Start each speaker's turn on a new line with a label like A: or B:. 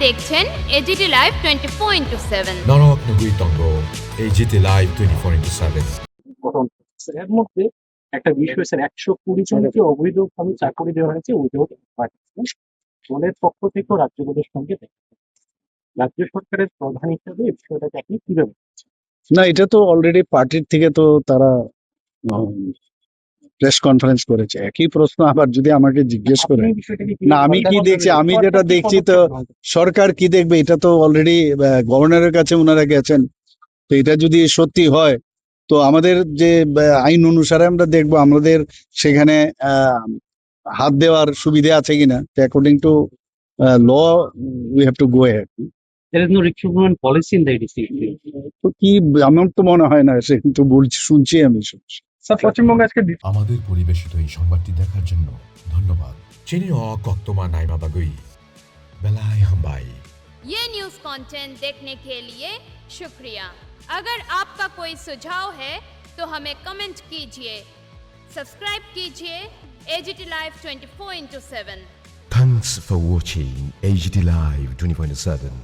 A: দেখছেন AGT live 24/7।
B: নরক নগুইতঙ্গ AGT live 24/7।
C: গঠন করছে। এর মধ্যে একটা বিষয় হচ্ছে 120 জনকে অবৈধভাবে চাকরি দেওয়া হয়েছে উইদাউট পারমিশন। দলের পক্ষ থেকেও রাজ্যগুলোর সঙ্গে দেখা। রাজ্য সরকারের প্রধান হিসেবে এই বিষয়টাকে আপনি কিভাবে দেখছেন?
D: না, এটা তো অলরেডি পার্টির থেকে তো তারা প্রেস কনফারেন্স করেছে। একই প্রশ্ন আবার যদি আমাকে জিজ্ঞেস করে,
C: আপনি এই বিষয়টাকে
D: না
C: কিভাবে
D: আমি কি
C: দেখছেন?
D: দেখছি, আমি
C: সরকার
D: যেটা
C: কি
D: দেখছি তো
C: পদক্ষেপ গ্রহণ করছে?
D: সরকার কি দেখবে, এটা তো অলরেডি গভর্নরের কাছে ওনারা গেছেন। তো এটা যদি সত্যি হয় তো আমাদের যে আইন অনুসারে আমরা দেখবো আমাদের সেখানে হাত দেওয়ার সুবিধা আছে কিনা। According to law we have to go ahead.
C: There is no recruitment policy in the ADC.
D: তো কি, আমার তো মনে হয় না, সে কিন্তু বলছি, শুনছি আমি শুনছি।
C: স্যার, পশ্চিমবঙ্গে আজকে
B: আমাদের পরিবেশিত এই সংবাদটি দেখার জন্য ধন্যবাদ। চিনিও কক্তমা নাইমা বাগুই বেলাই হাম্বাই।
A: ये न्यूज़ कंटेंट देखने के लिए शुक्रिया। अगर आपका कोई सुझाव है तो हमें कमेंट कीजिए, सब्सक्राइब कीजिए AGT live 24/7।
B: Thanks for watching AGT Live 24/7.